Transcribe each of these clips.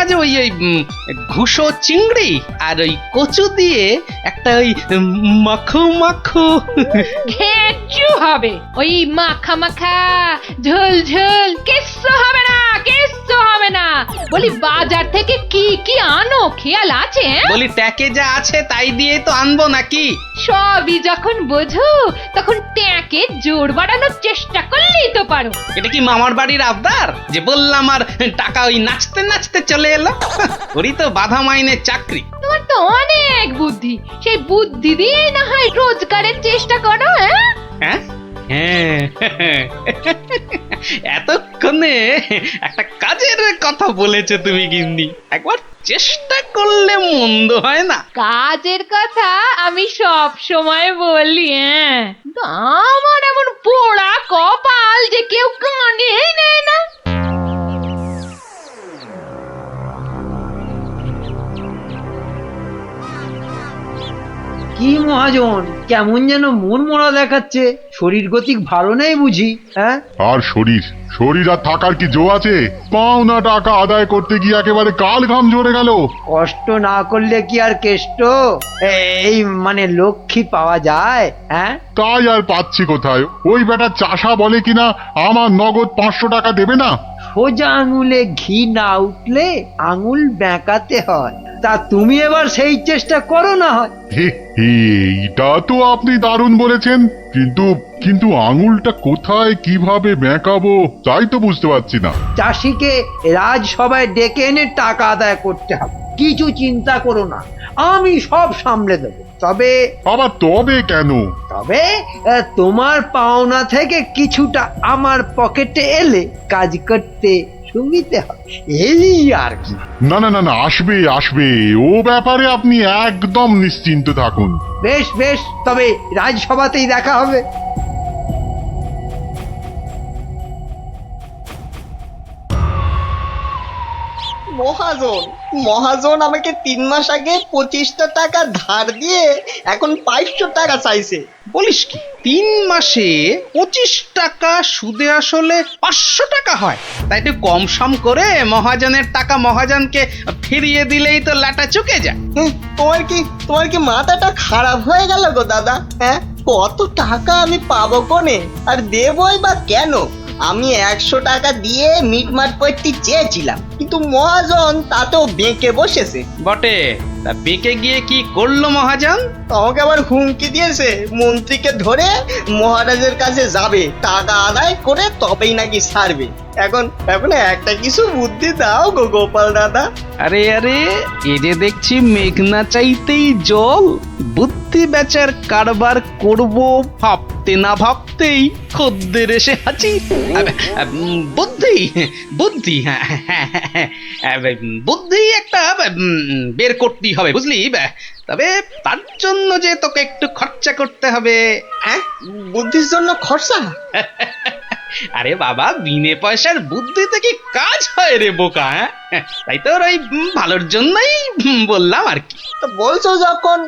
আজ ওই ওই ঘুষো চিংড়ি আর ওই কচু দিয়ে একটা ওই মাখো মাখো ঘেঁচু হবে, ওই মাখা মাখা ঝোল ঝোল কিচ্ছু হবে না, কিচ্ছু হবে না। বলি বাজার থেকে কি কি আনো খেয়াল আছে? বলি ট্যাকে যা আছে তাই দিয়ে তো আনবো নাকি? সবই যখন বোঝো তখন ট্যাঁকে জোর বাড়ানোর চেষ্টা করলেই তো পারো। এটা কি মামার বাড়ির আবদার যে বললাম আর টাকা ওই নাচতে নাচতে চলে এলো? ওরই তো বাধা মাইনের চাকরি। তোমার তো অনেক বুদ্ধি, সেই বুদ্ধি দিয়েই না হয় রোজগারের চেষ্টা করো। হ্যাঁ হ্যাঁ, এতক্ষণে একটা কাজের কথা বলেছে তুমি গিন্নি, একবার চেষ্টা করলে মন্দ হয় না। কাজের কথা আমি সব সময় বলি, কিন্তু আমার এমন পোড়া কপাল যে কেউ কানেই নেয় না। কি মহাজন, কেমন যেন মন মরা দেখাচ্ছে, শরীর গতিক ভালো নেই বুঝি? হ্যাঁ, আর শরীর শরীর আর থাকার কি জো আছে? পাওনা টাকা আদায় করতে গিয়ে একেবারে কাল ঘাম ঝরে গেল। কষ্ট না করলে কি আর কেষ্ট এই মানে লক্ষ্মী পাওয়া যায়? হ্যাঁ, তাই আর পাচ্ছি কোথায়? ওই বেটা চাষা বলে কিনা আমার নগদ 500 টাকা দেবে না। সোজা আঙুলে ঘি না উঠলে আঙুল বেঁকাতে হয়। তা তুমি এবার সেই চেষ্টা করো না হয়। হে হে, এটা তো আপনি দারুণ বলেছেন, কিন্তু কিন্তু আঙুলটা কোথায় কিভাবে বেঁকাবো তাই তো বুঝতে পারছি না। চাষিকে রাজসভায় ডেকে এনে টাকা আদায় করতে হবে। কিছু চিন্তা করো না, আমি সব সামলে দেবো। তবে আবার তবে কেন? তবে তোমার পাওনা থেকে কিছুটা আমার পকেটে এলে কাজ করতে সুবিধে হবে, এই আর কি। না না না না, আসবে আসবে, ও ব্যাপারে আপনি একদম নিশ্চিন্ত থাকুন। বেশ বেশ, তবে রাজসভাতেই দেখা হবে। মহাজন মহাজন আমাকে 3 মাস আগে 25টা টাকা ধার দিয়ে এখন 500 টাকা চাইছে। বলিস কি 3 মাসে 25 টাকা সুদে আসলে 500 টাকা হয়? তাই একটু কম সম করে মহাজনের টাকা মহাজনকে ফিরিয়ে দিলেই তো লাটা চুকে যায়। তোমার কি মাথাটা খারাপ হয়ে গেল গো দাদা? হ্যাঁ, কত টাকা আমি পাবো কোনে, আর দেবই বা কেন? আমি 100 টাকা দিয়ে মিটমাট করতে চেয়েছিলাম, কিন্তু মহাজন তাতেও বেঁকে বসেছে। বটে, তা বেঁকে গিয়ে কি করলো মহাজন? আমাকে আবার হুমকি দিয়েছে, মন্ত্রীকে ধরে মহারাজের কাছে যাবে, টাকা আদায় করে তবেই নাকি ছাড়বে। এখন এখন একটা কিছু বুদ্ধি দাও গো গোপাল দাদা। আরে আরে, এ যে দেখছি মেঘনা চাইতেই জল। বুদ্ধি বেচার কারবার করব ভাবতে না ভাবতেই খদ্দের এসে হাজির। বুদ্ধি বুদ্ধি, হ্যাঁ হ্যাঁ হ্যাঁ, বুদ্ধি একটা বের করতেই হবে বুঝলি। তবে তার জন্য যে তোকে একটু খরচা করতে হবে। হ্যাঁ, বুদ্ধির জন্য খরচা? আরে বাবা, বিনে পয়সার বুদ্ধিতে কি কাজ হয় রে বোকা? তাই তো ওই ভালোর জন্যই বললাম আর কি। তো বলছো যখন,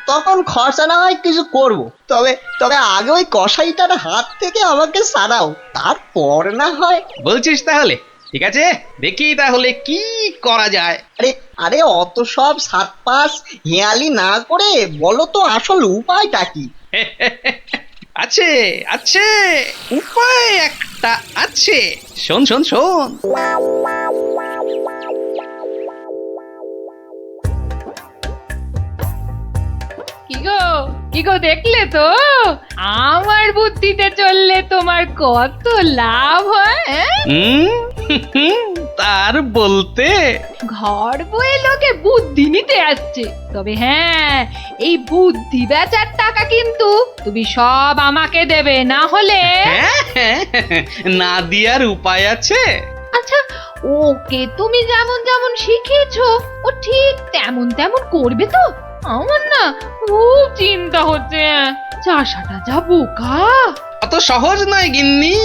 তখন খরচা না হয় কিছু করব। তবে তবে আগে ওই কসাইটার হাত থেকে আমাকে সারাও, তারপর না হয়। বলছিস তাহলে? ঠিক আছে, দেখি তাহলে কি করা যায়। আরে আরে, অত সব সাত পাঁচ হেয়ালি না করে বলো তো আসল উপায়টা কি? আছে আছে, উপায় একটা আছে। শোন শোন শোন। কি গো দেখলে তো আমার বুদ্ধিতে চললে তোমার কত লাভ হয়? তার বলতে ঘর বয়ে লোকে বুদ্ধি নিতে আসছে, তবে হ্যাঁ, এই বুদ্ধি বেচার টাকা কিন্তু তুমি সব আমাকে দেবে, না হলে না দিয়ার উপায় আছে। আচ্ছা, ওকে তুমি যেমন যেমন শিখিয়েছো ও ঠিক তেমন তেমন করবে তো? আমার না খুব চিন্তা হচ্ছে, চাষাটা যা বোকা। অত সহজ নয় গিন্নি,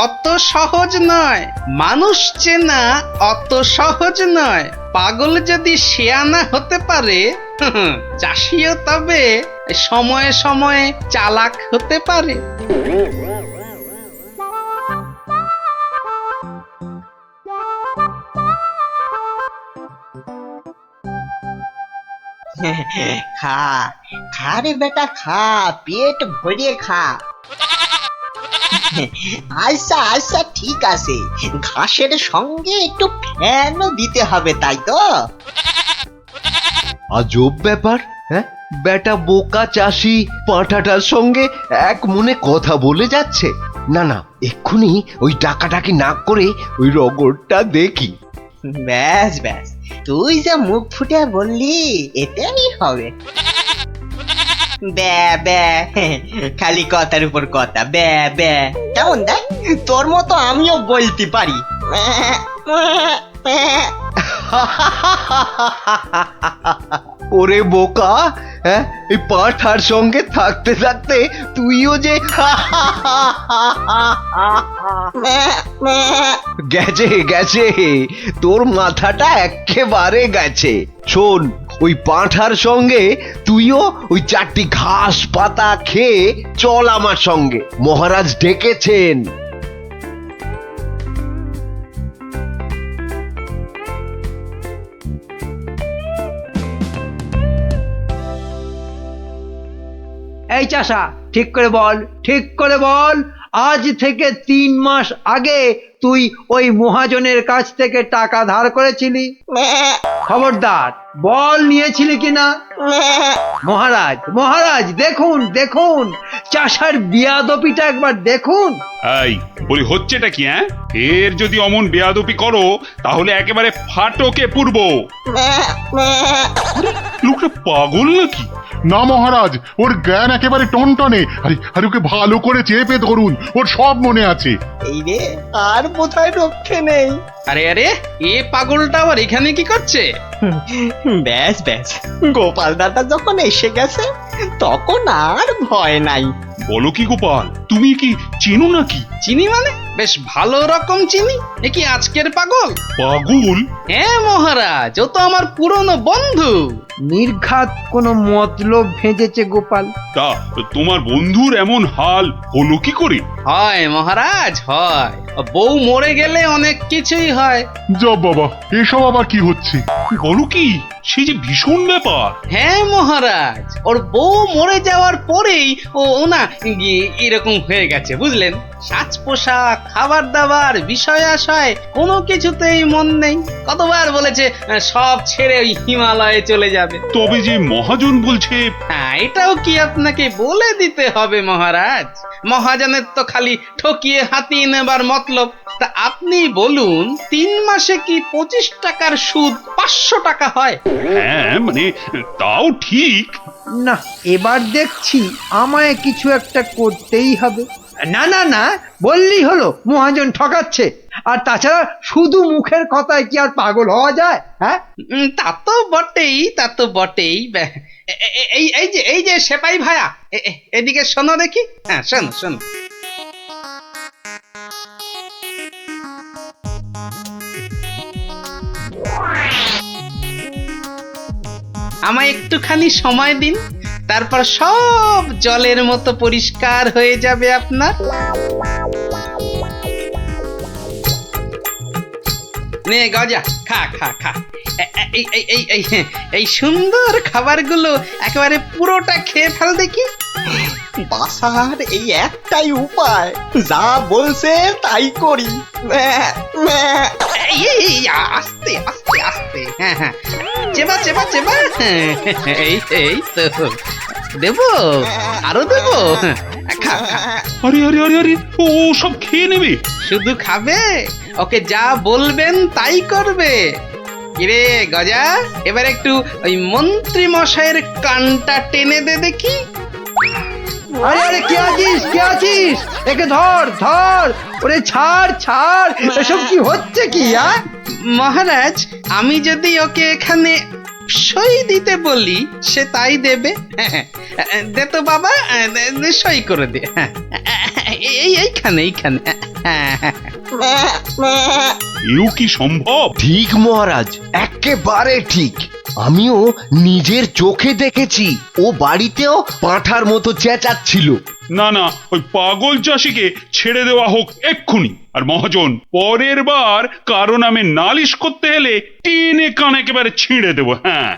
অত সহজ নয়। মানুষ চেনা অত সহজ নয়। পাগল যদি শেয়ানা হতে পারে, চাষিও তবে সময়ে সময়ে চালাক হতে পারে। খা খা রে বেটা, খা, পেট ভরিয়ে খা। আচ্ছা আচ্ছা ঠিক আছে, ঘাসের সঙ্গে একটু ফ্যানও দিতে হবে, তাই তো? আজব ব্যাপার, হ্যাঁ? বেটা বোকা চাষি পাঁঠাটার সঙ্গে এক মনে কথা বলে যাচ্ছে। না না, এক্ষুনি ওই ডাকাডাকি না করে ওই রগরটা দেখি। ব্যাস ব্যাস, তুই যা মুখ ফুটে বললি এটাই হবে। ব্যা ব্যা, খালি কথার উপর কথা, ব্যা ব্যা। কেমন দেখ, তোর মতো আমিও বলতে পারি। ওরে বোকা, হ্যাঁ, এই পাঁঠার সঙ্গে থাকতে থাকতে তুইও যে গেছে গেছে, তোর মাথাটা একেবারে গেছে। শোন, ওই পাঁঠার সঙ্গে তুইও ওই 4টি ঘাস পাতা খেয়ে চল আমার সঙ্গে, মহারাজ ডেকেছেন। এই চাষা, ঠিক করে বল, ঠিক করে বল, আজ থেকে 3 মাস আগে তুই ওই মহাজনের কাছ থেকে টাকা ধার করেছিলি? খবরদার বল, নিয়েছিলি কিনা? মহারাজ মহারাজ, দেখুন দেখুন, চাষার বিয়াদপিটা একবার দেখুন। এই বলি, হচ্ছেটা কি? হ্যাঁ, এর যদি অমন বেয়াদপি করো তাহলে একেবারে ফাটকে পুরব। লোকটা পাগল নাকি? না মহারাজ, ওর জ্ঞান একেবারে টনটনে। আরে আরে, ওকে ভালো করে চেপে ধরুন, ওর সব মনে আছে। এই রে, আর বোধহয় রক্ষে নেই। আরে আরে, এ পাগলটা আবার এখানে কি করছে? ব্যাস ব্যাস, গোপাল দাদা যখন এসে গেছে তখন আর ভয় নাই। বলো কি গোপাল, তুমি কি চেনো নাকি? চিনি মানে? বেশ ভালো রকম চিনি। এ কি আজকের পাগল? পাগল? হ্যাঁ মহারাজ, ও তো আমার পুরনো বন্ধু। নির্ঘাত কোনো মতলব ভেজেছে গোপাল। তা তোমার বন্ধুর এমন হাল হলো কি করে? হয় মহারাজ, হয়। বউ মরে গেলে অনেক কিছুই হয়। যা বাবা, এসব আবার কি হচ্ছে? বলো কি, সে যে ভীষণ ব্যাপার। হ্যাঁ মহারাজ, ওর বউ মরে যাওয়ার পরেই ও না এরকম হয়ে গেছে, বুঝলেন? সাজ পোশাক, খাবার দাবার, বিষয় আশয় কোনো কিছুতেই মন নেই। কতবার বলেছে সব ছেড়ে ওই হিমালয়ে চলে যাবে। তবে যে মহাজন বলছে। হ্যাঁ, এটাও কি আপনাকে বলে দিতে হবে মহারাজ? মহাজনের তো খালি ঠকিয়ে হাতিয়ে নেবার মতলব। তা আপনি বলুন, 3 মাসে কি 25 টাকার সুদ 500 টাকা হয়? হ্যাঁ মানে, তাও ঠিক। না, এবার দেখছি আমায় কিছু একটা করতেই হবে। না না না, বললেই হলো মহাজন ঠকাচ্ছে। আর তাছাড়া শুধু মুখের কথায় কি আর পাগল হওয়া যায়? হ্যাঁ, তা তো বটেই, তা তো বটেই। এই যে সেপাই ভায়া, এদিকে শোনো দেখি। হ্যাঁ, শোনো শোনো। আমায় একটুখানি সময় দিন, তারপর সব জলের মতো পরিষ্কার হয়ে যাবে আপনার। নে গজা, খা খা খা। এই সুন্দর খাবারগুলো একেবারে পুরোটা খেয়ে ফেল দেখি। বাসার এই একটাই উপায়, যা বলছে তাই করি। আস্তে আস্তে আস্তে, হ্যাঁ হ্যাঁ, চেবা চেবা চেবা। এই তো দেবো, আরো দেবো। খা খা। আরে আরে আরে আরে, ও সব খেয়ে নেবে? শুধু খাবে? ওকে যা বলবেন তাই করবে। কিরে গজা, এবার একটু ওই মন্ত্রী মশাইয়ের কানটা টেনে দে দেখি। আরে আরে, কে আছিস, কে আছিস? একে ধর ধর, ওরে ছাড় ছাড়, এসব কি হচ্ছে কি? মহারাজ, আমি যদি ওকে এখানে সই দিতে বলি সে তাই দেবে। দে তো বাবা, সই করে দে। এইখানে এইখানে। এও কি সম্ভব? ঠিক মহারাজ, একেবারে ঠিক। আমিও নিজের চোখে দেখেছি, ও বাড়িতেও পাঁঠার মতো চেঁচাচ্ছিল। না না, ওই পাগল চাষিকে ছেড়ে দেওয়া হোক এক্ষুনি। আর মহাজন, পরের বার কারো নামে নালিশ করতে এলে টেনে কান একেবারে ছিঁড়ে দেবো। হ্যাঁ।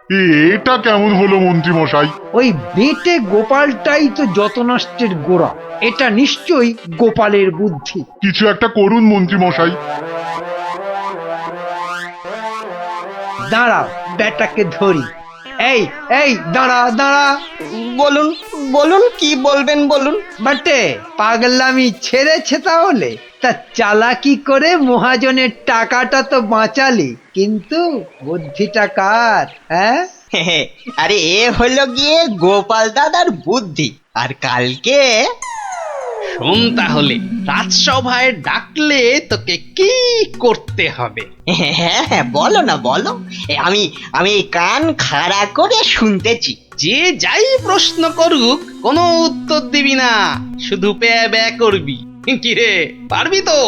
এটা কেমন হলো মন্ত্রী মশাই? ওই বেটে গোপালটাই তো যত নষ্টের গোড়া। এটা নিশ্চয়ই গোপালের বুদ্ধি। কিছু একটা করুন মন্ত্রী মশাই। দাঁড়াও, বেটাকে ধরি। এই এই দাঁড়া দাঁড়া। বলুন বলুন কি বলবেন বলুন। বাটে, পাগলামি ছেড়েছে তাহলে? তা চালাকি করে মহাজনের টাকাটা তো বাঁচালি, কিন্তু বুদ্ধিটা কার? হ্যাঁ, আরে এ হলো গিয়ে গোপাল দাদার বুদ্ধি। আর কালকে শোন তাহলে, রাজসভায় ডাকলে তোকে কি করতে হবে? হ্যাঁ হ্যাঁ বলো না বলো। আমি আমি কান খাড়া করে শুনতেছি। যে যাই প্রশ্ন করুক কোনো উত্তর দিবি না, শুধু প্যা ব্যা করবি। কিরে, পারবি তো?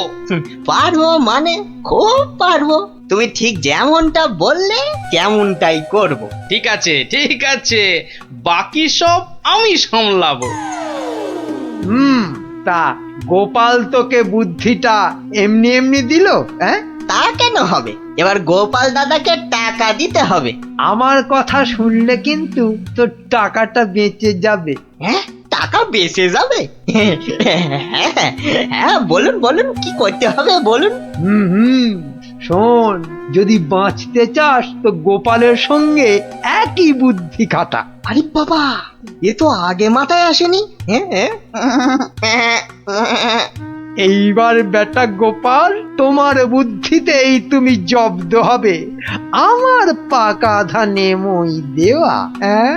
পারবো মানে খুব পারবো। তুমি ঠিক যেমনটা বললে তেমনটাই করব। ঠিক আছে ঠিক আছে, বাকি সব আমি সামলাবো। তা গোপাল তোকে বুদ্ধিটা এমনি এমনি দিল? হ্যাঁ, তা কেন হবে? এবার গোপাল দাদাকে টাকা দিতে হবে। আমার কথা শুনলে কিন্তু তোর টাকাটা বেঁচে যাবে। হ্যাঁ, টাকা বেঁচে যাবে? হ্যাঁ বলুন বলুন কি করতে হবে বলুন। হুম, শোন, যদি বাঁচতে চাস তো গোপালের সঙ্গে একই বুদ্ধি খাটা। আরে বাবা, এ তো আগে মাথায় আসেনি। এইবার বেটা গোপাল, তোমার বুদ্ধিতেই তুমি জব্দ হবে। আমার পাকা ধানে মই দেওয়া। হ্যাঁ,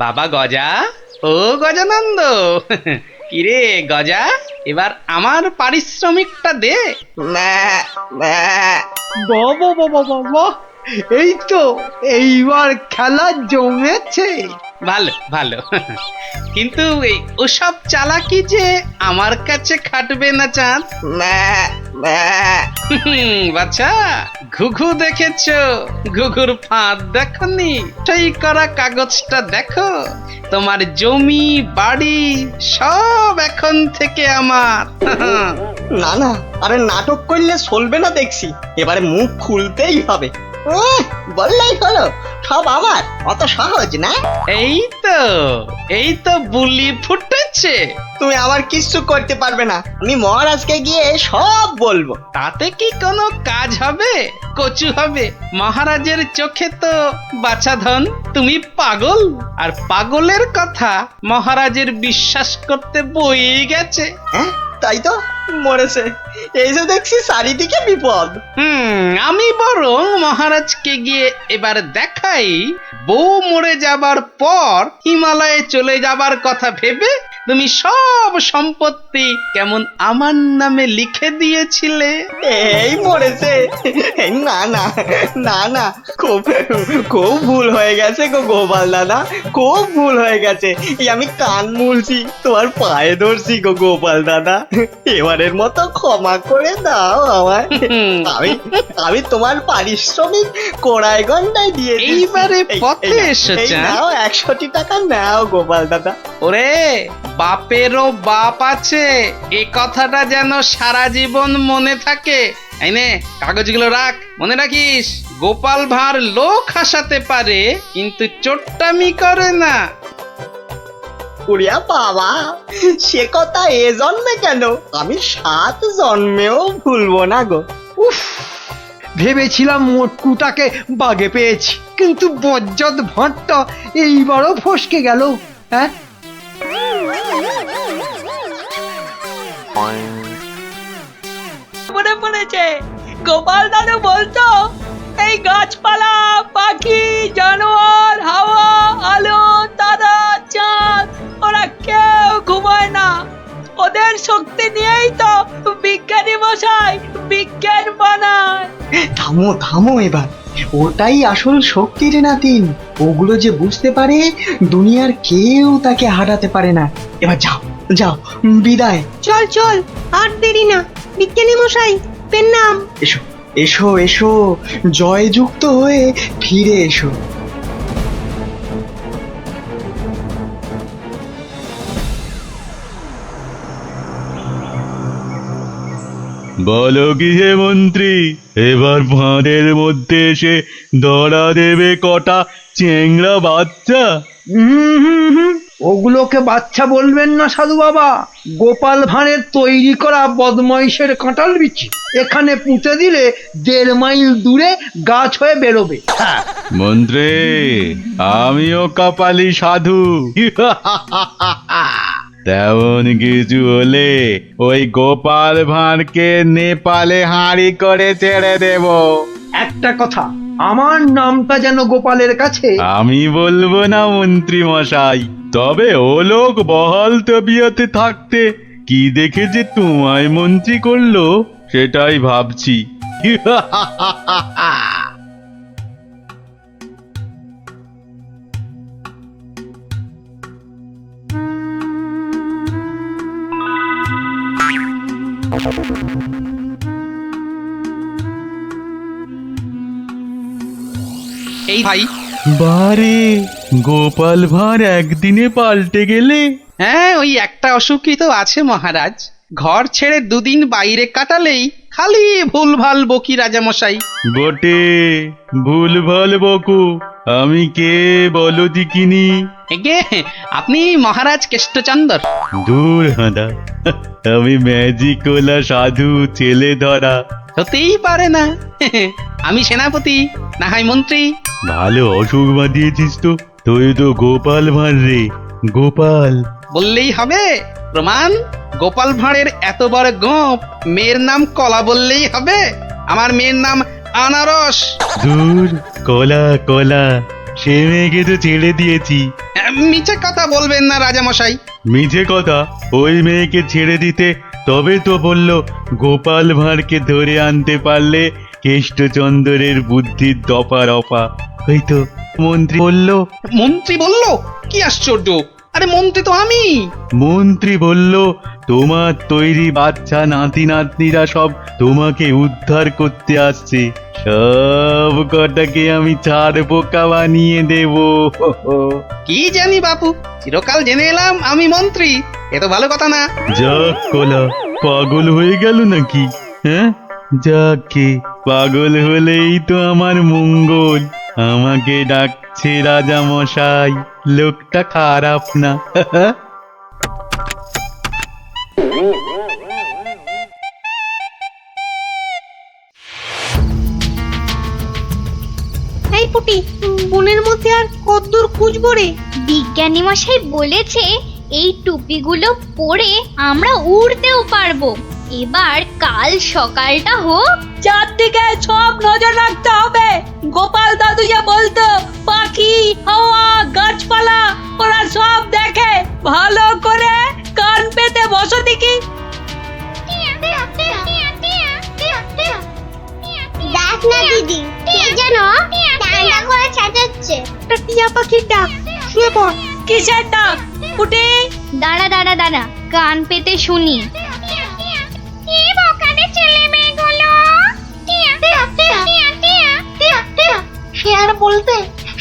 বাবা গজা, ও গজানন্দ, কিরে গজা, এবার আমার পারিশ্রমিকটা দে। বাবা বাবা বাবা, এই তো এইবার খেলা জমেছে। ভালো ভালো, কিন্তু এই ওসব চালাকি যে আমার কাছে খাটবে না চাঁদ। বাচ্চা, ঘুঘু দেখেছো? ঘুঘুর ফাঁদ দেখনি? সই করা কাগজটা দেখো। তোমার জমি বাড়ি সব এখন থেকে আমার। না না, আরে নাটক করলে চলবে না দেখছি। এবারে মুখ খুলতেই হবে। বললেই হলো সব আমার, অত সহজ না। এই তো বুলি ফুটেছে। তুমি আমার কিচ্ছু করতে পারবে না। আমি মহারাজকে গিয়ে সব বলবো। তাতে কি কোনো কাজ হবে? কচু হবে? মহারাজের চোখে তো বাছাধন তুমি পাগল, আর পাগলের কথা মহারাজের বিশ্বাস করতে বই গেছে। হ্যাঁ তাই তো, মরেছে। এই যে দেখছি চারিদিকে বিপদ। আমি বরং মহারাজকে গিয়ে এবার দেখাই, বউ মরে যাবার পর হিমালয়ে চলে যাবার কথা ভেবে তুমি সব সম্পত্তি কেমন আমার নামে লিখে দিয়েছিলে। এই মরেছে। না না না না, খুব খুব ভুল হয়ে গেছে গো গোপাল দাদা, খুব ভুল হয়ে গেছে। এই আমি কান মুলছি, তোমার পায়ে ধরছি গো গোপাল দাদা। এবারের মতো ক্ষমা করে দাও আমায়। আমি তোমার পারিশ্রমিক কোড়ায় গন্ডায় দিয়ে দিচ্ছি। এইবারে পথে এসেছে। নাও 100 টাকা নাও গোপাল দাদা। ওরে, বাপেরও বাপ আছে, এ কথাটা যেন সারা জীবন মনে থাকে। এই নে, কাগজগুলো রাখ, মনে রাখিস, গোপাল ভাঁড় লোক হাসাতে পারে কিন্তু চোট্টামি করে না। উড়িয়া বাবা, সে কথা এ জন্মে কেন, আমি 7 জন্মেও ভুলবো না গো। উফ, ভেবেছিলাম মোটকুটাকে বাগে পেয়েছি, কিন্তু বজ্জাত ভাঁড়টা এইবারও ফসকে গেল। হ্যাঁ, মনে পড়েছে, গোপাল দাদু বলতো এই গাছপালা, পাখি, জানোয়ার, হাওয়া, আলো, তারা, চাঁদ, ওরা কেউ ঘুমায় না। ওদের শক্তি নিয়েই তো বিজ্ঞানী মশাই বিজ্ঞান বানায়। থামো থামো এবার, ওটাই আসল শক্তির নাতিন। ওগুলো যে বুঝতে পারে, দুনিয়ার কেউ তাকে হারাতে পারে না। এবার যাও যাও, বিদায়। চল চল, আর দেরি না। বিজ্ঞানী মশাই, পেন নাম। এসো এসো এসো, জয়যুক্ত হয়ে ফিরে এসো। বলো কি হে মন্ত্রী, এবার ফাঁদের মধ্যে এসে ধরা দেবে কটা চেংড়া বাচ্চা? ওগুলোকে বাচ্চা বলবেন না সাধু বাবা, গোপাল ভাঁড়ের তৈরি করা বদমাইশের কাঁঠাল বিচি। এখানে পুঁতে দিলে 1.5 মাইল দূরে গাছ হয়ে বেরোবে। হ্যাঁ, মন্ত্রী, আমিও কপালি সাধু। তেমন কিছু হলে ওই গোপাল ভাঁড়কে নেপালে হাঁড়ি করে ছেড়ে দেব। একটা কথা, আমার নামটা যেন গোপালের কাছে। আমি বলবো না মন্ত্রী মশাই, তবে ও লোক বহাল তবিয়তে থাকতে কি দেখে যে তোমায় মন্ত্রী করলো সেটাই ভাবছি। এই ভাই, বারে, গোপাল ভাঁড় একদিনে পাল্টে গেলে। হ্যাঁ ওই একটা অসুখই তো আছে মহারাজ। ঘর ছেড়ে 2 দিন বাইরে কাটালেই খালি ভুলভাল বকি রাজামশাই। বটে, ভুলভাল বকু। আমি কে বলো দিকিনি? এগে আপনি মহারাজ কেষ্টচন্দর। দূর হাঁদা, আমি ম্যাজিকোলা সাধু ছেলে ধরা। হতেই পারে না। আমি সেনাপতি, না হয় মন্ত্রী। ভালো অসুখ বাঁধিয়েছিস তো। তুই তো গোপাল ভাঁড় রে, গোপাল। বললেই হবে? প্রমাণ? গোপাল ভাঁড়ের এত বড় গোপ, মেয়ের নাম কলা বললেই হবে? আমার মেয়ের নাম আনারস। দূর, কলা কলা, সে মেয়েকে তো ছেড়ে দিয়েছি। মিছে কথা বলবেন না রাজামশাই। মিছে কথা? ওই মেয়েকে ছেড়ে দিতে তবে তো বলল গোপাল ভাঁড়কে ধরে আনতে পারলে কেষ্টচন্দ্রের বুদ্ধির দফা রফা। ওই তো মন্ত্রী বলল। মন্ত্রী বলল? কি আশ্চর্য! আরে মন্ত্রী তো আমি। মন্ত্রী বলল তোমার তৈরি বাচ্চা নাতি নাতনিরা সব তোমাকে উদ্ধার করতে আসছে, সব কটাকে আমি ছাড় বোকা বানিয়ে দেব। কি জানি বাপু, চিরকাল জেনে এলাম আমি মন্ত্রী। এ তো ভালো কথা না। যাক কলা, পাগল হয়ে গেল নাকি? হ্যাঁ, যাকে পাগল হলেই তো আমার মঙ্গল। আমাকে ডাকছে রাজা মশাই, লোকটা খারাপ না। এই পুটি, বনের মধ্যে আর কতদূর খুঁজবো রে? বিজ্ঞানী মশাই বলেছে এই টুপিগুলো পরে আমরা উড়তেও পারবো। এবার কাল সকালটা হোক। চারদিকে সব নজর রাখতে হবে। গোপাল দাদু যে বলতো পাখি, হাওয়া, গাছপালা ওরা সব দেখে। ভালো করে কান পেতে বসো দেখি। দেখ না দিদি, কে যেন টান্ডা করে চেঁচাচ্ছে। একটা টিয়া পাখির ডাক, শুয়ে পড়। কিসের ডাক? পুটি, দাঁড়া দাঁড়া দাঁড়া, কান পেতে শুনি। কি বকাটে ছেলে মেয়েগুলো! সে আর বলতে,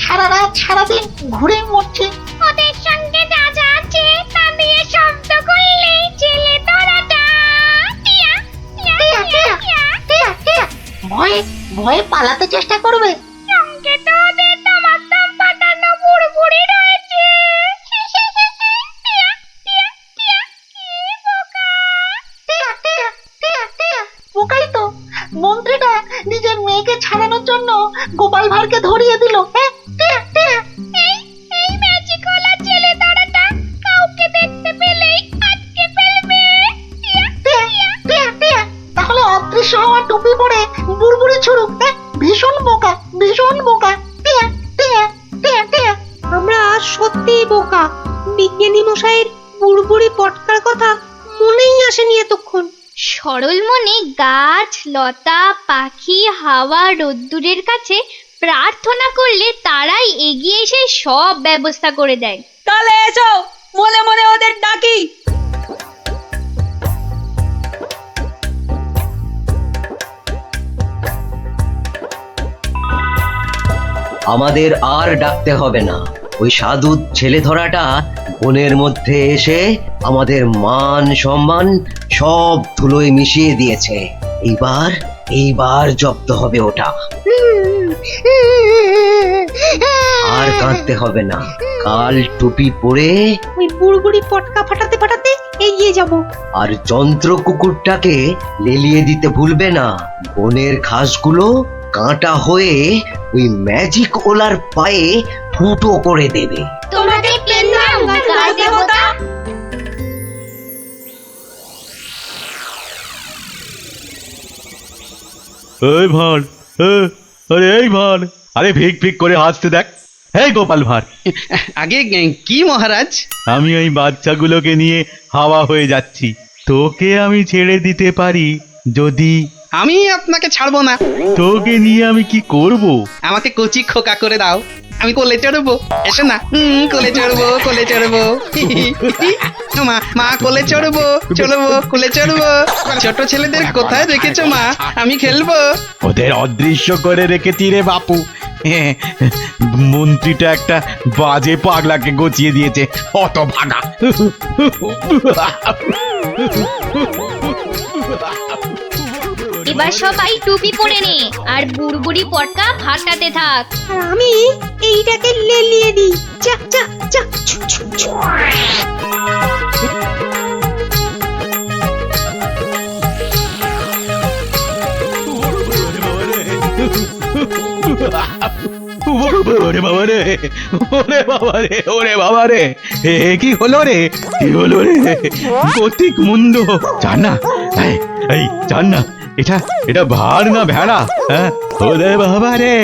সারা রাত সারাদিন ঘুরে মরছে। ওদের সঙ্গে যা যা আছে তা দিয়ে শব্দ করলেই ছেলে তোরাটা। ভয়ে ভয়ে পালাতে চেষ্টা করবে। সঙ্গে তো ওদের তোমার পাঠানো বুড়বুড়ি রয়েছে। বোকাই তো, মন্ত্রীটা নিজের মেয়েকে ছাড়ানোর জন্য গোপাল ভাঁড়কে ধরিয়ে দিল। এই ম্যাজিকওয়ালা ছেলে তোরাটা কাউকে দেখতে পেলেই আটকে ফেলবে। তাহলে অদৃশ্য হওয়া টুপি পরে বুড়বুড়ি ছুড়ুক। ভীষণ বোকা, ভীষণ বোকা। আমরা সত্যিই বোকা। বিজ্ঞানী মশাইয়ের বুড়বুড়ি পটকার কথা মনেই আসেনি এতক্ষণ। সরল মনে গাছ, লতা, পাখি, হাওয়া, রোদ্দুরের কাছে প্রার্থনা করলে তারাই এগিয়ে এসে সব ব্যবস্থা করে দেয়। তাহলে এসো, মনে মনে ওদের ডাকি। আমাদের আর ডাকতে হবে না। ওই সাধু ছেলে ধরাটা বনের মধ্যে এসে আমাদের মান সম্মান সব ধুলোয় মিশিয়ে দিয়েছে। এইবার জব্দ হবে ওটা। আর কাঁদতে হবে না। কাল টুপি পরে ওই বুড়বুড়ি পটকা ফাটাতে ফাটাতে এগিয়ে যাব। আর যন্ত্র কুকুরটাকে লেলিয়ে দিতে ভুলবে না। বনের ঘাসগুলো কাঁটা হয়ে ওই ম্যাজিক ওলার পায়ে ফুটো করে দেবে। তোমাকে প্রণাম গাছ দেবতা। এই ভাঁড়, আরে এই ভাঁড়, আরে ফিক ফিক করে হাসতে দেখ। এই গোপাল ভাঁড়, আগে কি মহারাজ? আমি ওই বাচ্চাগুলোকে নিয়ে হাওয়া হয়ে যাচ্ছি। তোকে আমি ছেড়ে দিতে পারি যদি। আমি আপনাকে ছাড়বো না। তোকে নিয়ে আমি কি করব? আমাকে কচি খোকা করে দাও, আমি কোলে চড়বো। এসো না, কোলে চড়বো, কোলে চড়বো। মা মা কোলে চড়বো, চড়বো, কোলে চড়বো। ছোট ছেলেদের কোথায় রেখেছো মা? আমি খেলবো। ওদের অদৃশ্য করে রেখেছি রে বাপু। মন্ত্রীটা একটা বাজে পাগলাকে গচিয়ে দিয়েছে, অত ভাগা। এবার সবাই টুপি পরে নে আর বুড়বুড়ি পটকা ফাটাতে থাক। আর আমি এইটাকে লেলিয়ে দিই। যা যা যা। ছু, ছু, ছু। ওরে বাবা রে, ওরে বাবা রে, ওরে বাবা রে, কি হলো রে, কি হলো রে? গতিক মুন্ড, জান না, এই জান না, এটা ভাড় না ভেড়া? হ্যাঁ, ওরে বাবা রে,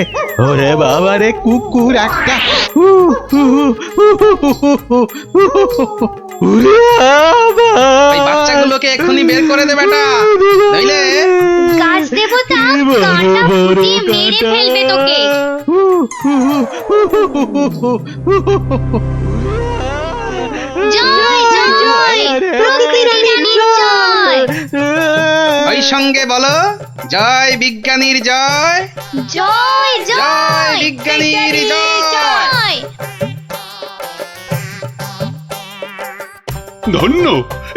ওরে বাবা রে, কুকুর একটা। ওই বাচ্চাগুলোকে এক্ষুনি বের করে দে বেটা, নইলে গাছ দেবতা কাঁটা ফুটিয়ে মেরে ফেলবে তোকে। জয় জয় প্রকৃতির জয়। ওই সঙ্গে বলো, জয় বিজ্ঞানীর জয়, জয় জয় বিজ্ঞানীর জয়। ধন্য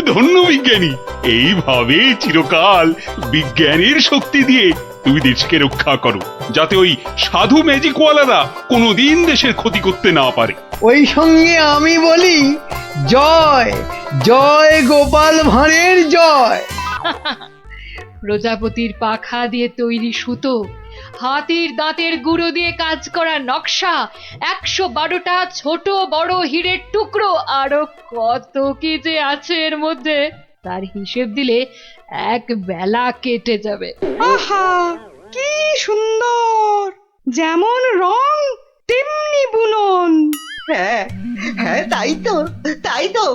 ধন্য বিজ্ঞানী, এইভাবে চিরকাল বিজ্ঞানের শক্তি দিয়ে তুমি দেশকে রক্ষা করো, যাতে ওই সাধু ম্যাজিকওয়ালারা কোনোদিন দেশের ক্ষতি করতে না পারে। ওই সঙ্গে আমি বলি, জয় জয় গোপাল ভাঁড়ের জয়। প্রজাপতির পাখা দিয়ে তৈরি সুতো, হাতির দাঁতের গুঁড়ো দিয়ে কাজ করা নকশা, 112টা ছোট বড় হীরের টুকরো, আরো কত কি যে আছে এর মধ্যে, তার হিসেব দিলে এক বেলা কেটে যাবে। আহা কি সুন্দর, যেমন রং তেমনি বুনন। হ্যাঁ হ্যাঁ, তাই তো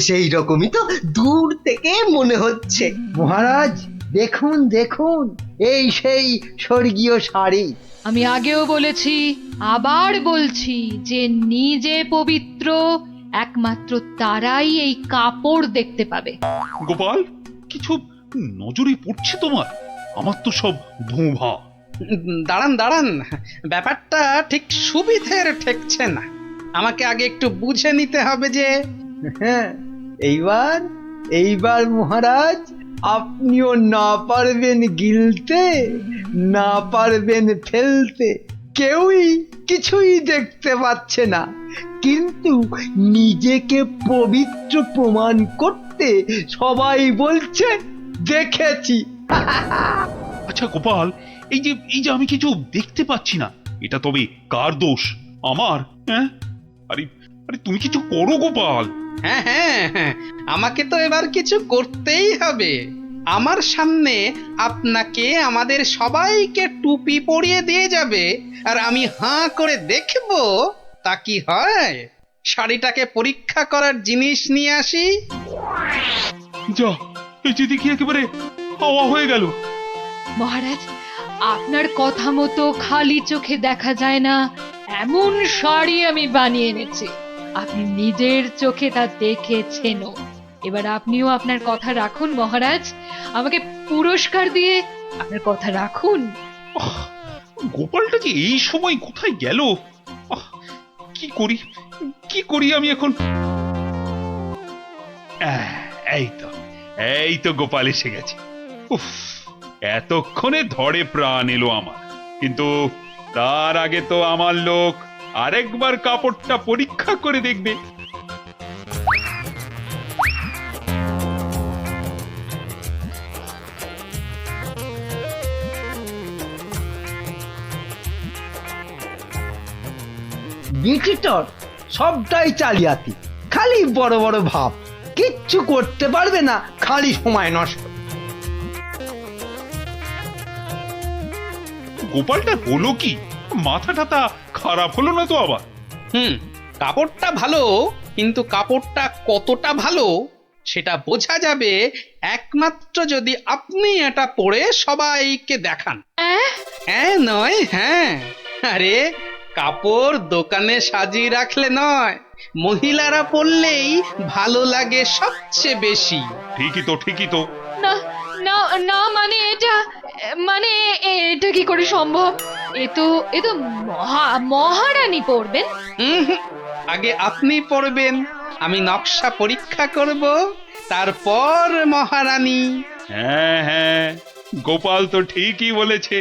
সেই রকমই তো দূর থেকে মনে হচ্ছে। মহারাজ দেখুন দেখুন, এই সেই স্বর্গীয় শাড়ি। আমি আগেও বলেছি, আবার বলছি, যে নিজে পবিত্র একমাত্র তারাই এই কাপড় দেখতে পাবে। গোপাল, কিছু নজরে পড়ছে তোমার? আমার তো সব ভোঁভা। দাঁড়ান দাঁড়ান, ব্যাপারটা ঠিক সুবিধের ঠেকছে না। আমাকে আগে একটু বুঝে নিতে হবে যে। হ্যাঁ, এইবার মহারাজ আপনিও না পারবেন গিলতে, না পারবেন ফেলতে, কেউই কিছুই দেখতে পাচ্ছে না, কিন্তু নিজেকে পবিত্র প্রমাণ করতে সবাই বলছে দেখেছি। আচ্ছা গোপাল, এই যে আমি কিছু দেখতে পাচ্ছি না, এটা তবে কার দোষ? আমার? হ্যাঁ, আরে আরে তুমি কিছু করো গোপাল। হ্যাঁ হ্যাঁ হ্যাঁ, আমাকে তো এবার কিছু করতেই হবে। আমার সামনে আপনাকে আমাদের সবাইকে টুপি পরিয়ে দিয়ে যাবে, আর আমি হাঁ করে দেখব তা কি হয়। শাড়িটাকে পরীক্ষা করার জিনিস নিয়ে আসি। যা, এই যে দেখি একেবারে হাওয়া হয়ে গেল। মহারাজ, আপনার কথা মতো খালি চোখে দেখা যায় না এমন শাড়ি আমি বানিয়ে এনেছি। আপনি নিজের চোখে তা দেখেছেনও। এবার আপনিও আপনার কথা রাখুন মহারাজ, আমাকে পুরস্কার দিয়ে আপনার কথা রাখুন। গোপালটা যে এই সময় কোথায় গেল? আহ, কি করি আমি এখন? এই তো গোপাল এসে গেছে। উফ, এতক্ষণে ধরে প্রাণ এলো আমার। কিন্তু তার আগে তো আমার লোক আরেকবার কাপড়টা পরীক্ষা করে দেখবে। বিচিটর সবটাই চালিয়াতি, খালি বড় বড় ভাব, কিচ্ছু করতে পারবে না, খালি সময় নষ্ট। গোপালটা হলো কি? মাথা টাথা খারাপ হলো না তো আবার? কাপড়টা ভালো, কিন্তু কাপড়টা কতটা ভালো সেটা বোঝা যাবে একমাত্র যদি আপনি এটা পরে সবাইকে দেখান। হ্যাঁ নয় হ্যাঁ, আরে কাপড় দোকানে সাজিয়ে রাখলে নয়, মহিলারা পরলেই ভালো লাগে সবচেয়ে বেশি। ঠিকই তো। না না না, মানে এটা কি করে সম্ভব? এ তো মহারানী পড়বেন। আগে আপনি পরবেন, আমি নকশা পরীক্ষা করব, তারপর মহারানী। হ্যাঁ, গোপাল তো ঠিকই বলেছে।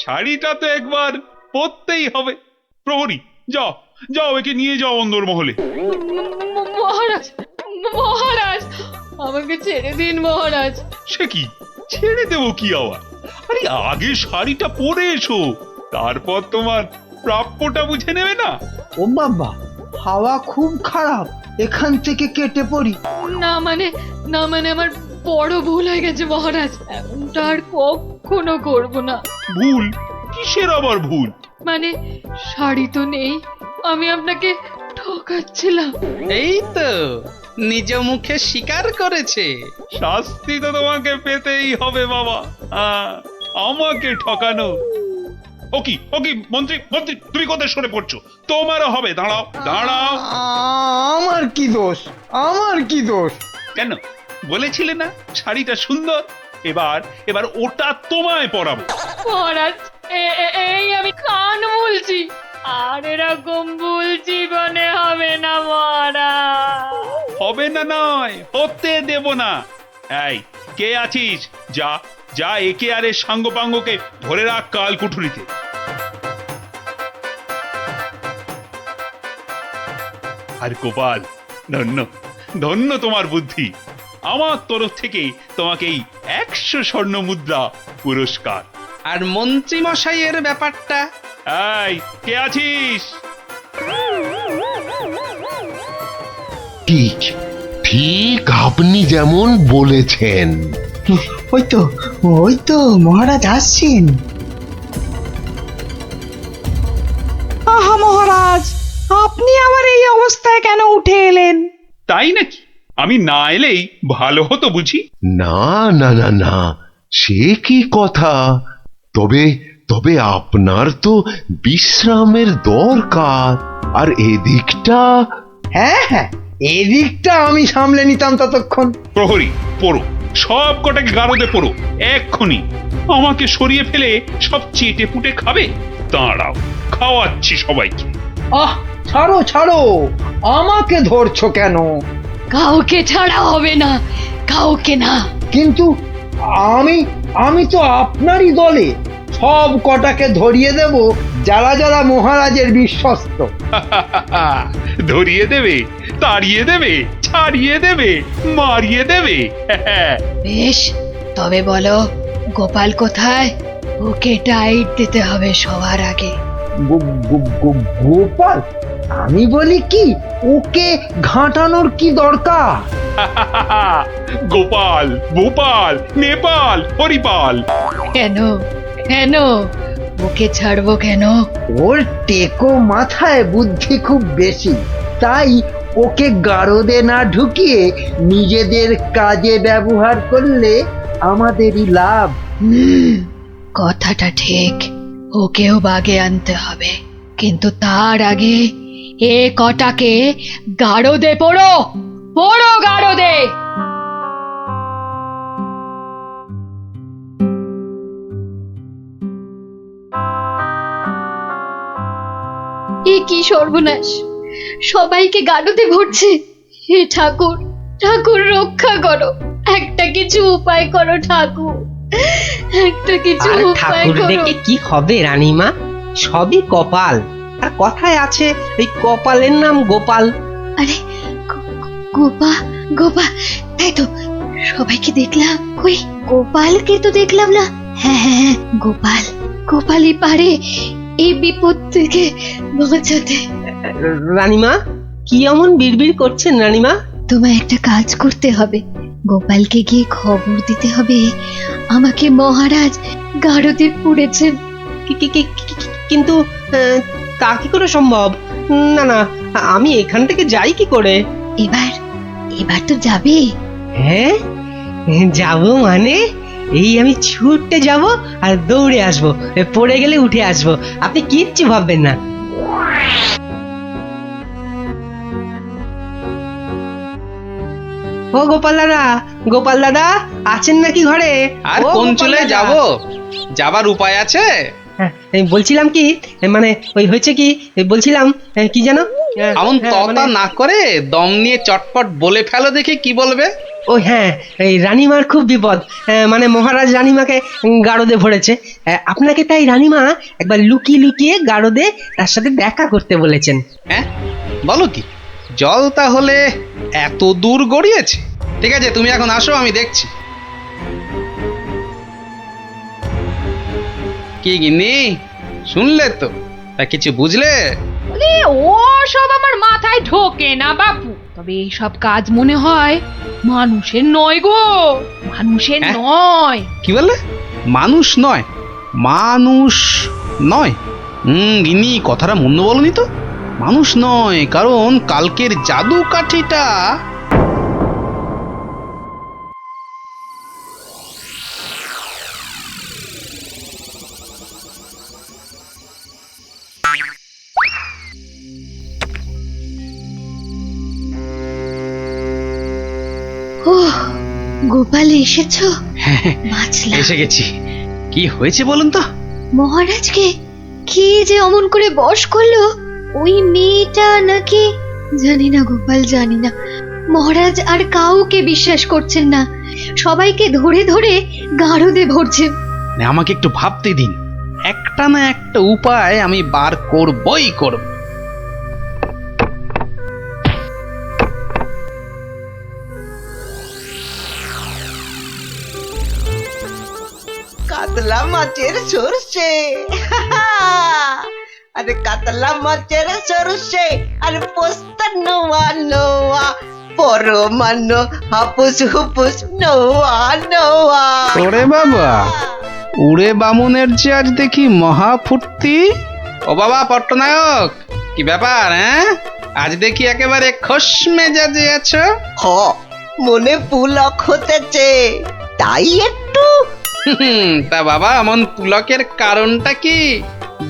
শাড়িটা তো একবার পরতেই হবে। প্রহরী, যাও একে নিয়ে যাও অন্দরমহলে। মহারাজ, আমাকে ছেড়ে দিন মহারাজ। সে কি, ছেড়ে দেবো কি আবার? আরে আগে শাড়িটা পরে এসো, তারপর তোমার প্রাপ্যটা বুঝে নেবে না? ও বাবা, হাওয়া খুব খারাপ, এখান থেকে কেটে পড়ি। না মানে আমার বড় ভুল হয়ে গেছে মহারাজ, এমনটা আর কখনো করব না। ভুল? কিসের আবার ভুল? মানে শাড়ি তো নেই, আমি আপনাকে ঠকাচ্ছিলাম। এই তো নিজ মুখে স্বীকার করেছে। শাস্তি তো তোমাকে পেতেই হবে বাবা। আমাকে ঠকানো? ওকি মন্ত্রী, তুমি কোথায় সরে পড়ছো? তোমারও হবে। দাঁড়াও। আমার কি দোষ? কেন বলেছিলে না শাড়িটা সুন্দর? এবার ওটা তোমায় পরাবো। মহারাজ, এই আমি কান বলছি, আর এরকম ভুল জীবনে হবে না মহারাজ। হবে না নয়, হতে দেব না। এই কে আছিস? যা একে আর এর সাঙ্গপাঙ্গকে ধরে রাখ কাল কুঠুরিতে। আর গোপাল, ধন্য তোমার বুদ্ধি। আমার তরফ থেকে তোমাকে এই 100 স্বর্ণ মুদ্রা পুরস্কার। আর মন্ত্রী মশাইয়ের ব্যাপারটা? এই কে আছিস? ঠিক আপনি যেমন বলেছেন। ওই তো মহারাজ আসছেন। আহা মহারাজ, আপনি আবার এই অবস্থায় কেন উঠে এলেন? তাই নাকি? আমি না এলেই ভালো হতো বুঝি? না, সে কি কথা? তবে আপনার তো বিশ্রামের দরকার, আর এদিকটা। হ্যাঁ, এদিকটা আমি সামলে নিতাম ততক্ষণ। প্রহরী, পড়ো, সব কটাকে গারদে পড়ো এক্ষুনি। আমাকে সরিয়ে ফেলে সব চেটে পুটে খাবে? দাঁড়াও, খাওয়াচ্ছি সবাইকে। ছাড়ো, আমাকে ধরছো কেন? কাউকে ছাড়া হবে না, কাউকে না। কিন্তু আমি তো আপনারই দলে, সব কটাকে ধরিয়ে দেব যারা মহারাজের বিশ্বস্ত। ধরিয়ে দেবে, তাড়িয়ে দেবে, ছাড়িয়ে দেবে, মারিয়ে দেবে। বেশ, তবে বলো গোপাল কোথায়? ওকে টাইট দিতে হবে সবার আগে। গোপাল? আমি বলি কি, ওকে ঘাঁটানোর কি দরকার? গোপাল, ভোপাল, নেপাল, হরিপাল। কেন ওকে ছাড়বো কেন? ওর টেকো মাথায় বুদ্ধি খুব বেশি, তাই ওকে গারদে না ঢুকিয়ে নিজেদের কাজে ব্যবহার করলে আমাদেরই লাভ। কথাটা ঠিক, ওকেও বাগে আনতে হবে, কিন্তু তার আগে এ কটাকে গারদে পড়ো গারদে। কি সর্বনাশ, সবাইকে গাড়োতে ভরছে। হে ঠাকুর, ঠাকুর রক্ষা করো, একটা কিছু উপায় করো ঠাকুর, একটা কিছু আর উপায় ঠাকুর করো। ডেকে কি হবে রানীমা, সবই কপাল। আর কথায় আছে এই কপালের নাম গোপাল। আরে গোপা গোপা, তাই তো, সবাইকে দেখলাম, কই গোপালকে তো দেখলাম না। হ্যাঁ হ্যাঁ হ্যাঁ, গোপাল, গোপালই পারে এই বিপদ থেকে বাঁচাতে। রানীমা কি এমন বিড়বিড় করছেন রানীমা? তোমায় একটা কাজ করতে হবে, গোপালকে গিয়ে খবর দিতে হবে আমাকে মহারাজ গাড়োতে পুড়েছেন। কিন্তু তা কি করে সম্ভব? না না, আমি এখান থেকে যাই কি করে? এবার এবার তো যাবে। হ্যাঁ যাব মানে? এই আমি ছুটতে যাব আর দৌড়ে আসব, পড়ে গেলে উঠে আসব, আপনি কিচ্ছু ভাববেন না। ও গোপাল দাদা, গোপাল দাদা আছেন নাকি ঘরে? আর ও কোন গোপাল চলে দাদা। যাব? যাবার উপায় আছে? হ্যাঁ, এই বলছিলাম কি, মানে ওই হয়েছে কি, বলছিলাম কি জানো, এমন হ্যাঁ, ততা মানে- না করে দম নিয়ে চটপট বলে ফেলো দেখি কি বলবে। ও হ্যাঁ, এই রানীমার খুব বিপদ, মানে মহারাজ রানীমাকে গারদে ভরেছে। আপনাকে তাই রানীমা একবার লুকিয়ে লুকিয়ে গারদে তার সাথে দেখা করতে বলেছেন। হ্যাঁ বলো কি, জল তাহলে এত দূর গড়িয়েছে? ঠিক আছে, তুমি এখন আসো, আমি দেখছি। কি গিন্নি, শুনলে তো? তা কিছু বুঝলে? ও সব আমার মাথায় ঢোকে না বাপু, তবে এই সব কাজ মনে হয় মানুষের নয় গো, মানুষের হ্যাঁ? নয়। কি বললে? মানুষ নয়? মানুষ নয়? গিন্নি কথাটা মন্দ বলনি তো। মানুষ নয়, কারণ কালকের জাদু কাঠিটা ও গোপাল এসেছো? বাঁচলাম। এসে গেছি। কি হয়েছে বলুন তো? মহারাজকে কি যে অমন করে বশ করলো ওই মেয়েটা নাকি, জানি না গোপাল, জানি না। মহারাজ আর কাউকে বিশ্বাস করছেন না, সবাইকে ধরে ধরে গাড়দে ভরছেন। আমাকে একটু ভাবতে দিন, একটা না একটা উপায় আমি বার করবই করব। কাতলা মাছের সরষে, আরে কাতলা মাছের সরষে, আরে পোস্ত নোয়া নোয়া, পরমানো হাপুস হুপুস নোয়া নোয়া। ওরে বাবা, উড়ে বামুনের যে আজ দেখি মহা ফুর্তি। ও বাবা পট্টনায়ক, কি ব্যাপার? হ্যাঁ, আজ দেখি একেবারে খোশ মেজাজে আছো। হ, মনে পুলক হতেছে, তাই একটু। তা বাবা, এমন পুলকের কারণটা কি?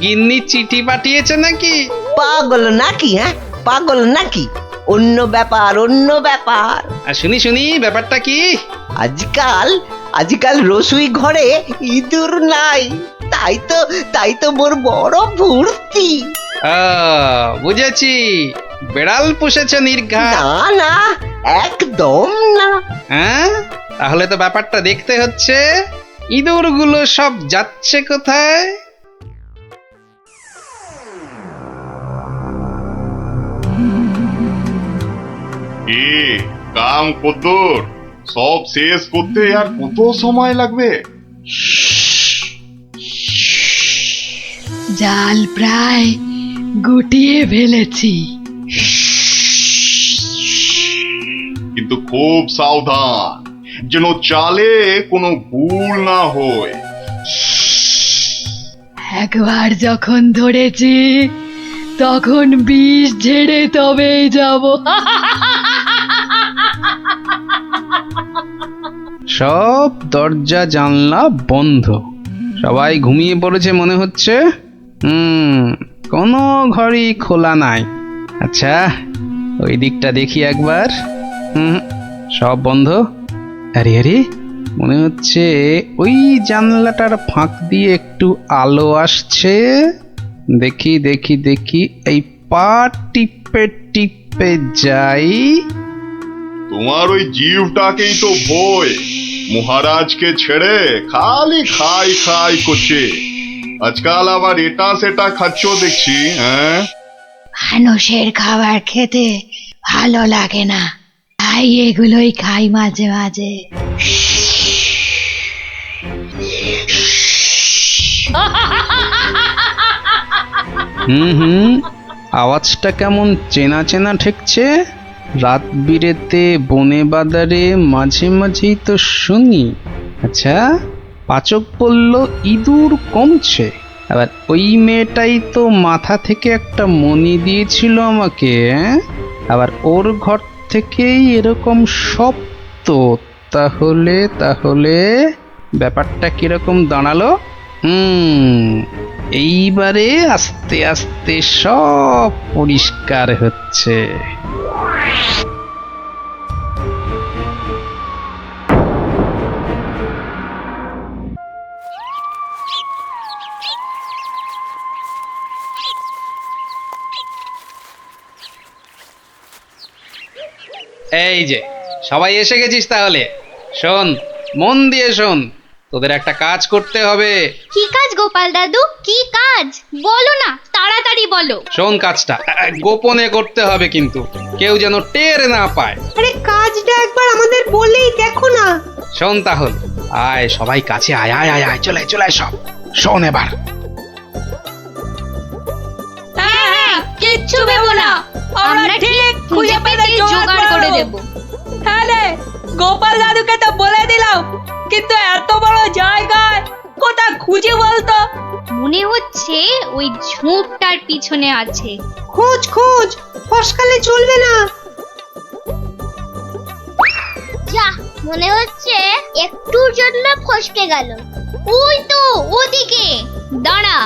গিন্নি চিঠি পাঠিয়েছে নাকি? পাগল নাকি? হ্যাঁ পাগল নাকি? অন্য ব্যাপার, অন্য ব্যাপার। আর শুনি শুনি, ব্যাপারটা কি? আজকাল রসুই ঘরে ইঁদুর নাই, তাই তো মোর বড় ভর্তি। বুঝেছি, বেড়াল পুষেছে নির্ঘাত। না না, একদম না। হ্যাঁ, তাহলে তো ব্যাপারটা দেখতে হচ্ছে। ইঁদুরগুলো সব যাচ্ছে কোথায়? এ কাম কদ্দুর, সব শেষ করতে আর কত সময় লাগবে? জাল প্রায় গুটিয়ে ফেলেছি। কিন্তু খুব সাবধান, যেন চালে কোনো ভুল না হয়। একবার যখন ধরেছি তখন বিষ ঝেড়ে তবেই যাব। সব দরজা জানলা বন্ধ, সবাই ঘুমিয়ে পড়েছে মনে হচ্ছে। কোনো ঘরই খোলা নাই। আচ্ছা, ওই দিকটা দেখি একবার। সব বন্ধ। আরে আরে, মনে হচ্ছে ওই জানলাটার ফাঁক দিয়ে একটু আলো আসছে। দেখি দেখি দেখি, এই পা টিপে টিপে যাই। তোমার ওই জিভটাকেই তো ভয়, মহারাজকে ছেড়ে খালি খাই খাই করছে। আজকাল আবার এটা সেটা খাচ্ছ দেখছি, হ্যাঁ? মানুষের খাবার খেতে ভালো লাগে না, তাই এগুলোই খাই মাঝে মাঝে। হুম, আওয়াজটা কেমন চেনা চেনা ঠেকছে। রাত বিরেতে বনে বাদারে মাঝে মাঝেই তো শুনি। আচ্ছা, পাচক বলল ইঁদুর কমছে, আবার ওই মেয়েটাই তো মাথা থেকে একটা মণি দিয়েছিল আমাকে, আবার ওর ঘর থেকেই এরকম শব্দ। তাহলে তাহলে ব্যাপারটা কিরকম দাঁড়ালো? এইবারে আস্তে আস্তে সব পরিষ্কার হচ্ছে। এই যে সবাই এসে গেছিস, তাহলে শোন, মন দিয়ে শোন, তোদের একটা কাজ করতে হবে। কি কাজ গোপাল দাদু, কি কাজ বলো না, তাড়াতাড়ি বলো। শোন, কাজটা গোপনে করতে হবে, কিন্তু কেউ যেন টের না পায়। আরে কাজটা একবার আমাদের বলেই দেখো না। শোন তাহলে, আয় সবাই কাছে, আয় আয় আয় আয়, চলে চলে সব শোন এবার। হ্যাঁ, কিচ্ছু ভেবো না, আমরা ঠিক খুঁজে পেতে জোগাড় করে দেব। হ্যাঁ রে, গোপাল দাদুকে তো বলে দিলাম, কিন্তু এত বড় জায়গায় কোথায় খুঁজে বলতো? মনে হচ্ছে ওই ঝোপটার পিছনে আছে। খোঁজ খোঁজ, ফসকালে চলবে না। যা, মনে হচ্ছে একটুর জন্য ফসকে গেল। ওই তো ওদিকে, দাঁড়া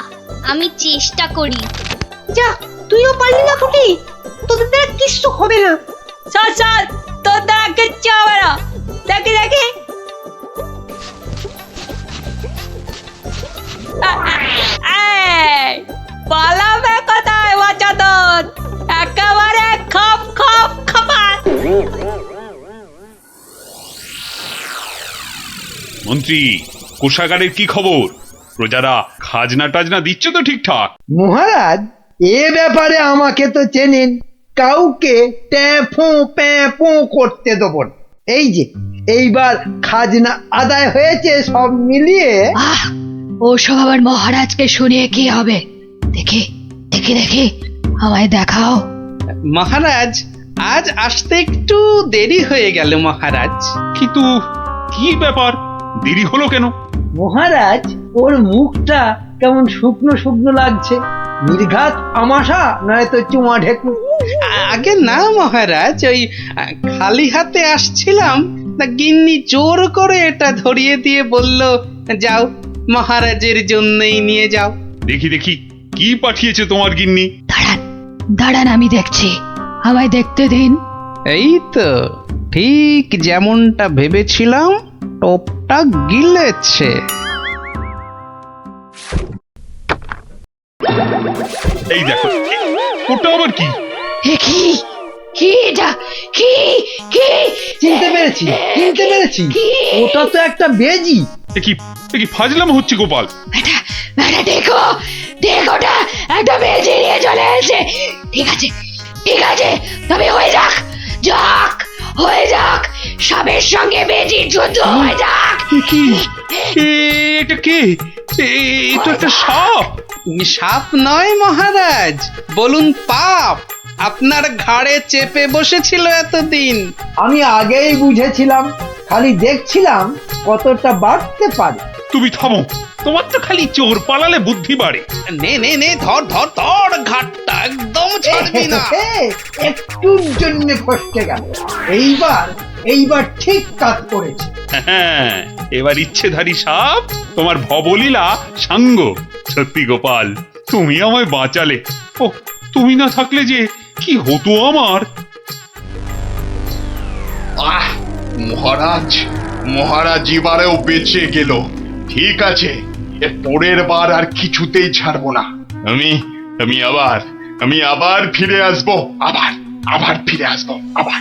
আমি চেষ্টা করি। যা, তুইও পারলি না ফুটি, তোদের দ্বারা কিচ্ছু হবে না। স্যার স্যার, তোর দ্বারা কিচ্ছু হবে না। দেখি দেখি, পালাবে কোথায় বাচ্চাদের, একেবারে খপ খপ খপাত। মন্ত্রী, কোষাগারের কি খবর? প্রজারা খাজনা টাজনা দিচ্ছে তো ঠিকঠাক? মহারাজ, এ ব্যাপারে আমাকে তো চেনেন, কাউকে ট্যাফো প্যাফো করতে দেবো না। এই যে এইবার খাজনা আদায় হয়েছে সব মিলিয়ে। ওসব আবার মহারাজকে শুনিয়ে কি হবে? দেখি দেখি দেখি, আমায় দেখাও। মহারাজ, আজ আসতে একটু দেরি হয়ে গেল মহারাজ। কিন্তু কি ব্যাপার, দেরি হলো কেন? মহারাজ, ওর মুখটা কেমন শুকনো শুকনো লাগছে, নির্ঘাত আমাশা নয়তো চুমা ঢেকু। আগে না মহারাজ, ওই খালি হাতে আসছিলাম, তা গিন্নি জোর করে এটা ধরিয়ে দিয়ে বলল, যাও মহারাজের জন্যই নিয়ে যাও। দেখি দেখি, কি পাঠিয়েছে তোমার গিন্নি? দাঁড়ান দাঁড়ান, আমি দেখছি, আমায় দেখতে দিন। এই তো ঠিক যেমনটা ভেবেছিলাম, টপটা গিলেছে। এই দেখো, ওটা আবার কি? কি কি এটা, কি কি? চিনতে পেরেছি, চিনতে পেরেছি, ওটা তো একটা বেজি। এ কি ফাজলাম হচ্ছে গোপাল? দেখো দেখোটা, একটা বেজি নিয়ে চলে এসেছে। ঠিক আছে ঠিক আছে, তবে হয়ে যাক, যাক হয়ে যাক, সাপের সঙ্গে বেজির যুদ্ধ হয়ে যাক। এটা কে? এ তো একটা সাপ। সাপ নয় মহারাজ, বলুন পাপ, আপনার ঘাড়ে চেপে বসেছিল এতদিন। আমি আগেই বুঝেছিলাম, খালি দেখছিলাম কতটা বাড়তে পারে। তুমি থামো, তোমার তো খালি চোর পালালে বুদ্ধি বাড়ে। নে নে নে, ধর ধর ধর, ঘাটটা একদম ছাড়বি না। একটুর জন্য ফসকে গেল, এইবার ঠিক কাজ করেছে। হ্যাঁ, এবার ইচ্ছেধারী সাপ তোমার ভবলীলা সাঙ্গ। সত্যি গোপাল, তুমি আমায় বাঁচালে। ও, তুমি না থাকলে যে কি হতো আমার। আহ, মহারাজ এবারেও বেঁচে গেল। ঠিক আছে, এর পরের বার আর কিছুতেই ছাড়বো না। আমি আমি আবার ফিরে আসবো, আবার ফিরে আসবো, আবার।